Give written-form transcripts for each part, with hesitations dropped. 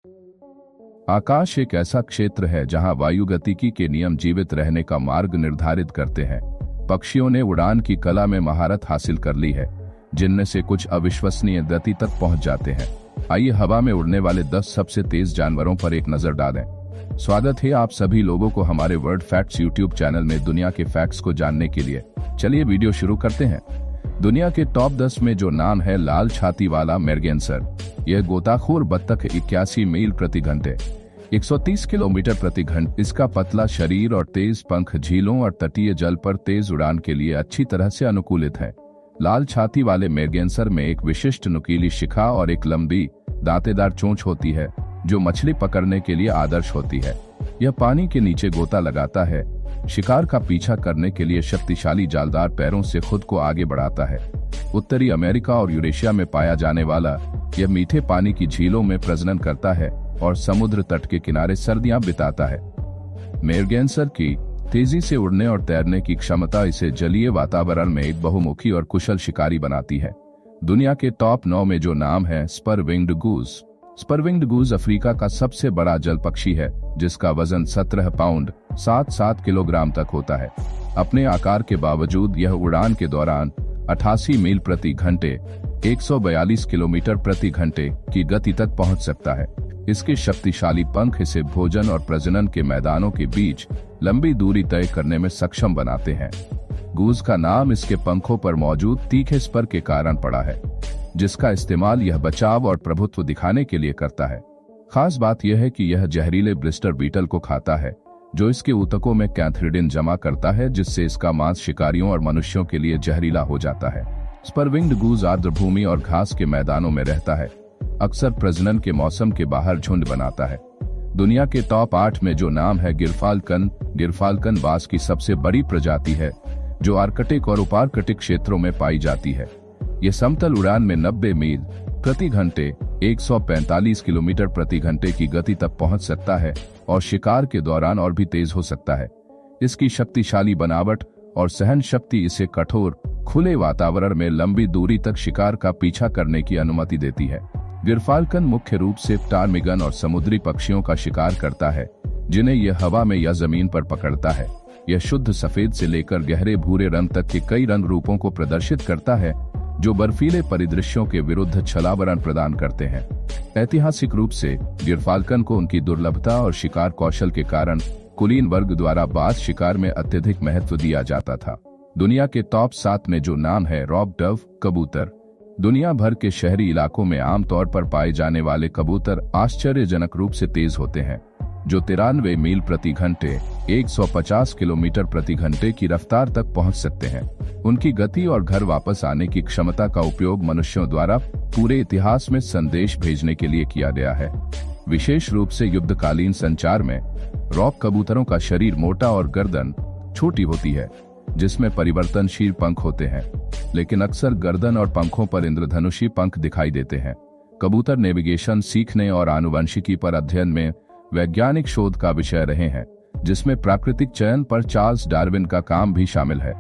आकाश एक ऐसा क्षेत्र है जहां वायुगतिकी के नियम जीवित रहने का मार्ग निर्धारित करते हैं। पक्षियों ने उड़ान की कला में महारत हासिल कर ली है, जिनमें से कुछ अविश्वसनीय गति तक पहुंच जाते हैं। आइए हवा में उड़ने वाले 10 सबसे तेज जानवरों पर एक नजर डालें। स्वागत है आप सभी लोगों को हमारे वर्ल्ड फैक्ट्स यूट्यूब चैनल में दुनिया के फैक्ट्स को जानने के लिए। चलिए वीडियो शुरू करते हैं। दुनिया के टॉप 10 में जो नाम है लाल छाती वाला मेरगेंसर। यह गोताखोर बत्तख 81 मील प्रति घंटे 130 किलोमीटर प्रति घंटे। इसका पतला शरीर और तेज पंख झीलों और तटीय जल पर तेज उड़ान के लिए अच्छी तरह से अनुकूलित है। लाल छाती वाले मेरगेंसर में एक विशिष्ट नुकीली शिखा और एक लंबी दांतेदार चोंच होती है, जो मछली पकड़ने के लिए आदर्श होती है। यह पानी के नीचे गोता लगाता है, शिकार का पीछा करने के लिए शक्तिशाली जालदार पैरों से खुद को आगे बढ़ाता है। उत्तरी अमेरिका और यूरेशिया में पाया जाने वाला यह मीठे पानी की झीलों में प्रजनन करता है और समुद्र तट के किनारे सर्दियां बिताता है। मेरगेंसर की तेजी से उड़ने और तैरने की क्षमता इसे जलीय वातावरण में एक बहुमुखी और कुशल शिकारी बनाती है। दुनिया के टॉप 9 में जो नाम है स्पर विंग्ड गूज। स्पर विंग्ड गूज अफ्रीका का सबसे बड़ा जल पक्षी है, जिसका वजन 17 पाउंड 7 किलोग्राम तक होता है। अपने आकार के बावजूद यह उड़ान के दौरान 88 मील प्रति घंटे 142 किलोमीटर प्रति घंटे की गति तक पहुंच सकता है। इसके शक्तिशाली पंख इसे भोजन और प्रजनन के मैदानों के बीच लंबी दूरी तय करने में सक्षम बनाते हैं। गूज का नाम इसके पंखों पर मौजूद तीखे स्पर के कारण पड़ा है, जिसका इस्तेमाल यह बचाव और प्रभुत्व दिखाने के लिए करता है। खास बात यह है कि यह जहरीले ब्लिस्टर बीटल को खाता है, जो इसके ऊतकों में कैंथ्रिडिन जमा करता है, जिससे इसका मांस शिकारियों और मनुष्यों के लिए जहरीला हो जाता है। स्पर विंग्ड गूज आर्द्र भूमि और घास के मैदानों में रहता है, अक्सर प्रजनन के मौसम के बाहर झुंड बनाता है। दुनिया के टॉप 8 में जो नाम है गिरफाल्कन। गिरफाल्कन बाज की सबसे बड़ी प्रजाति है, जो आर्कटिक और उपार्कटिक क्षेत्रों में पाई जाती है। यह समतल उड़ान में 90 मील प्रति घंटे 145 किलोमीटर प्रति घंटे की गति तक पहुंच सकता है और शिकार के दौरान और भी तेज हो सकता है। इसकी शक्तिशाली बनावट और सहन शक्ति इसे कठोर खुले वातावरण में लंबी दूरी तक शिकार का पीछा करने की अनुमति देती है। गिरफाल्कन मुख्य रूप से पटारमिगन और समुद्री पक्षियों का शिकार करता है, जिन्हें यह हवा में या जमीन पर पकड़ता है। यह शुद्ध सफेद से लेकर गहरे भूरे रंग तक के कई रंग रूपों को प्रदर्शित करता है, जो बर्फीले परिदृश्यों के विरुद्ध छलावरण प्रदान करते हैं। ऐतिहासिक रूप से गिरफाल्कन को उनकी दुर्लभता और शिकार कौशल के कारण कुलीन वर्ग द्वारा बाज शिकार में अत्यधिक महत्व दिया जाता था। दुनिया के टॉप 7 में जो नाम है रॉक डव कबूतर। दुनिया भर के शहरी इलाकों में आमतौर पर पाए जाने वाले कबूतर आश्चर्यजनक रूप से तेज होते हैं, जो 93 मील प्रति घंटे 150 किलोमीटर प्रति घंटे की रफ्तार तक पहुंच सकते हैं। उनकी गति और घर वापस आने की क्षमता का उपयोग मनुष्यों द्वारा पूरे इतिहास में संदेश भेजने के लिए किया गया है। विशेष रूप से युद्धकालीन संचार में रॉक कबूतरों का शरीर मोटा और गर्दन छोटी होती है, जिसमें परिवर्तनशील पंख होते हैं, लेकिन अक्सर गर्दन और पंखों पर इंद्रधनुषी पंख दिखाई देते हैं। कबूतर नेविगेशन, सीखने और आनुवंशिकी पर अध्ययन में वैज्ञानिक शोध का विषय रहे हैं, जिसमें प्राकृतिक चयन पर चार्ल्स डार्विन का काम भी शामिल है।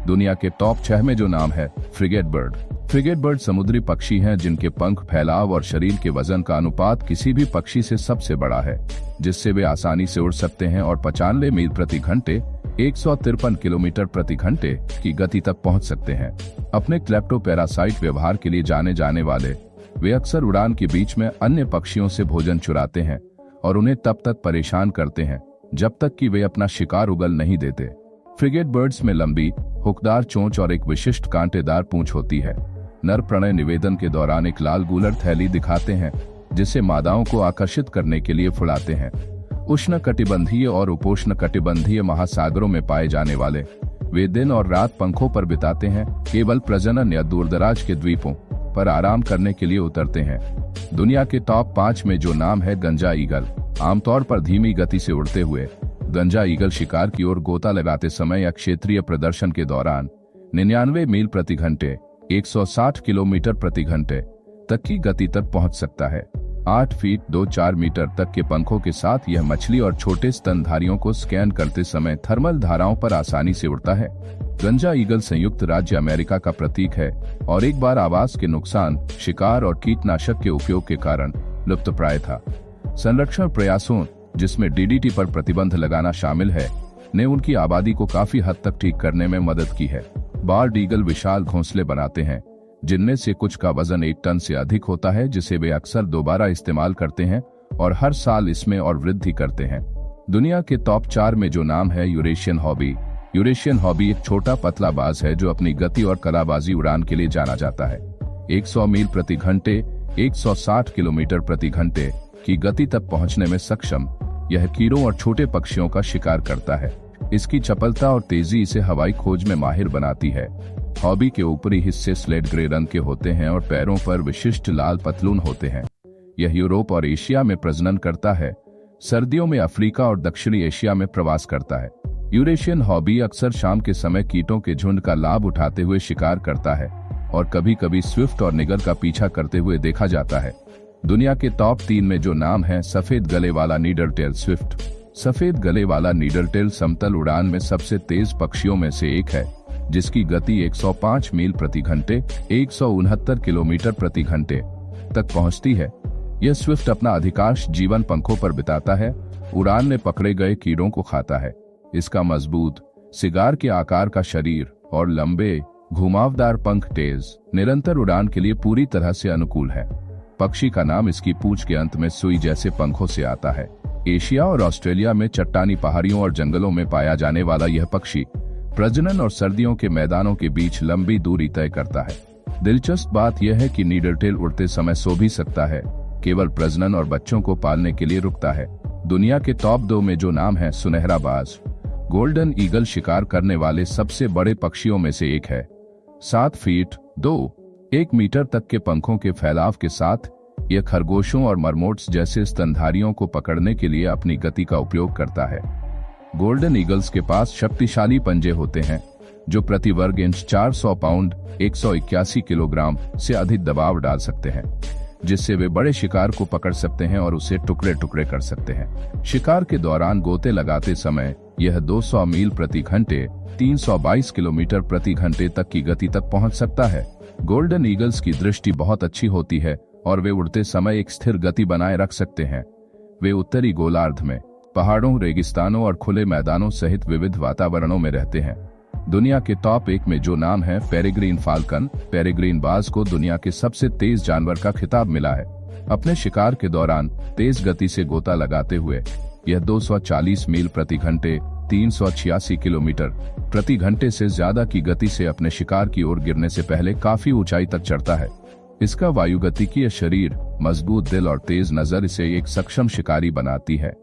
दुनिया के टॉप 6 में जो नाम है फ्रिगेट बर्ड। फ्रिगेट बर्ड समुद्री पक्षी हैं, जिनके पंख, फैलाव और शरीर के वजन का अनुपात किसी भी पक्षी से सबसे बड़ा है, जिससे वे आसानी से उड़ सकते हैं और 95 मील प्रति घंटे 153 किलोमीटर प्रति घंटे की गति तक पहुंच सकते हैं। अपने क्लेप्टोपैरासाइट व्यवहार के लिए जाने जाने वाले वे अक्सर उड़ान के बीच में अन्य पक्षियों से भोजन चुराते हैं और उन्हें तब तक परेशान करते हैं जब तक कि वे अपना शिकार उगल नहीं देते। फ्रिगेट बर्ड्स में लंबी हुकदार चोंच और एक विशिष्ट कांटेदार पूंछ होती है। नर प्रणय निवेदन के दौरान एक लाल गूलर थैली दिखाते हैं, जिसे मादाओं को आकर्षित करने के लिए फुलाते हैं। उष्णकटिबंधीय और उपोष्णकटिबंधीय महासागरों में पाए जाने वाले वे दिन और रात पंखों पर बिताते हैं, केवल प्रजनन या दूरदराज के द्वीपों पर आराम करने के लिए उतरते हैं। दुनिया के टॉप 5 में जो नाम है गंजा ईगल। आमतौर पर धीमी गति से उड़ते हुए गंजा ईगल शिकार की ओर गोता लगाते समय या क्षेत्रीय प्रदर्शन के दौरान 99 मील प्रति घंटे 160 किलोमीटर प्रति घंटे तक की गति तक पहुंच सकता है। 8 फीट 2-4 मीटर तक के पंखों के साथ यह मछली और छोटे स्तनधारियों को स्कैन करते समय थर्मल धाराओं पर आसानी से उड़ता है। गंजा ईगल संयुक्त राज्य अमेरिका का प्रतीक है और एक बार आवास के नुकसान, शिकार और कीटनाशक के उपयोग के कारण लुप्तप्राय था। संरक्षण प्रयासों, जिसमें डीडीटी पर प्रतिबंध लगाना शामिल है, ने उनकी आबादी को काफी हद तक ठीक करने में मदद की है। बाल्ड ईगल विशाल घोंसले बनाते हैं, जिनमें से कुछ का वजन 1 टन से अधिक होता है, जिसे वे अक्सर दोबारा इस्तेमाल करते हैं और हर साल इसमें और वृद्धि करते हैं। दुनिया के टॉप 4 में जो नाम है यूरेशियन हॉबी। यूरेशियन हॉबी एक छोटा पतला बाज है जो अपनी गति और कलाबाजी उड़ान के लिए जाना जाता है। 100 मील प्रति घंटे 160 किलोमीटर प्रति घंटे की गति तक पहुंचने में सक्षम यह कीड़ों और छोटे पक्षियों का शिकार करता है। इसकी चपलता और तेजी इसे हवाई खोज में माहिर बनाती है। हॉबी के ऊपरी हिस्से स्लेट ग्रे रंग के होते हैं और पैरों पर विशिष्ट लाल पतलून होते हैं। यह यूरोप और एशिया में प्रजनन करता है, सर्दियों में अफ्रीका और दक्षिणी एशिया में प्रवास करता है। यूरेशियन हॉबी अक्सर शाम के समय कीटों के झुंड का लाभ उठाते हुए शिकार करता है और कभी कभी स्विफ्ट और निगर का पीछा करते हुए देखा जाता है। दुनिया के टॉप 3 में जो नाम है सफेद गले वाला नीडरटेल स्विफ्ट। सफेद गले वाला नीडरटेल समतल उड़ान में सबसे तेज पक्षियों में से एक है, जिसकी गति 105 मील प्रति घंटे 169 किलोमीटर प्रति घंटे तक पहुंचती है। यह स्विफ्ट अपना अधिकांश जीवन पंखों पर बिताता है, उड़ान में पकड़े गए कीड़ों को खाता है। इसका मजबूत सिगार के आकार का शरीर और लंबे घुमावदार पंख तेज निरंतर उड़ान के लिए पूरी तरह से अनुकूल है। पक्षी का नाम इसकी पूंछ के अंत में सुई जैसे पंखों से आता है। एशिया और ऑस्ट्रेलिया में चट्टानी पहाड़ियों और जंगलों में पाया जाने वाला यह पक्षी प्रजनन और सर्दियों के मैदानों के बीच लंबी दूरी तय करता है। दिलचस्प बात यह है कि नीडरटेल उड़ते समय सो भी सकता है, केवल प्रजनन और बच्चों को पालने के लिए रुकता है। दुनिया के टॉप 2 में जो नाम है सुनहरा बाज। गोल्डन ईगल शिकार करने वाले सबसे बड़े पक्षियों में से एक है। 7 फीट 1 मीटर तक के पंखों के फैलाव के साथ यह खरगोशों और मरमोट्स जैसे स्तनधारियों को पकड़ने के लिए अपनी गति का उपयोग करता है। गोल्डन ईगल्स के पास शक्तिशाली पंजे होते हैं जो प्रति वर्ग इंच 400 पाउंड 181 किलोग्राम से अधिक दबाव डाल सकते हैं, जिससे वे बड़े शिकार को पकड़ सकते हैं और उसे टुकड़े टुकड़े कर सकते हैं। शिकार के दौरान गोते लगाते समय यह 200 मील प्रति घंटे 322 किलोमीटर प्रति घंटे तक की गति तक पहुंच सकता है। गोल्डन ईगल्स की दृष्टि बहुत अच्छी होती है और वे उड़ते समय एक स्थिर गति बनाए रख सकते हैं। वे उत्तरी गोलार्ध में पहाड़ों, रेगिस्तानों और खुले मैदानों सहित विविध वातावरणों में रहते हैं। दुनिया के टॉप 1 में जो नाम है पेरेग्रीन फाल्कन। पेरेग्रीन बाज को दुनिया के सबसे तेज जानवर का खिताब मिला है। अपने शिकार के दौरान तेज गति से गोता लगाते हुए यह 240 मील प्रति घंटे 386 किलोमीटर प्रति घंटे से ज्यादा की गति से अपने शिकार की ओर गिरने से पहले काफी ऊंचाई तक चढ़ता है। इसका वायुगतिकीय शरीर, मजबूत दिल और तेज नजर इसे एक सक्षम शिकारी बनाती है।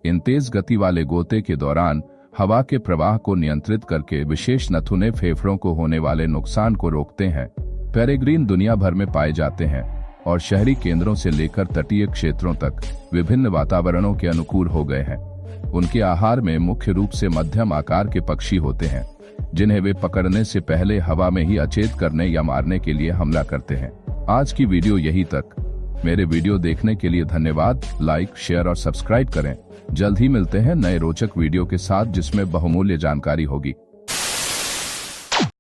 इन तेज गति वाले गोते के दौरान हवा के प्रवाह को नियंत्रित करके विशेष नथुने फेफड़ों को होने वाले नुकसान को रोकते हैं। पेरेग्रीन दुनिया भर में पाए जाते हैं और शहरी केंद्रों से लेकर तटीय क्षेत्रों तक विभिन्न वातावरणों के अनुकूल हो गए हैं। उनके आहार में मुख्य रूप से मध्यम आकार के पक्षी होते हैं, जिन्हें वे पकड़ने से पहले हवा में ही अचेत करने या मारने के लिए हमला करते हैं। आज की वीडियो यही तक। मेरे वीडियो देखने के लिए धन्यवाद। लाइक, शेयर और सब्सक्राइब करें। जल्द ही मिलते हैं नए रोचक वीडियो के साथ जिसमें बहुमूल्य जानकारी होगी।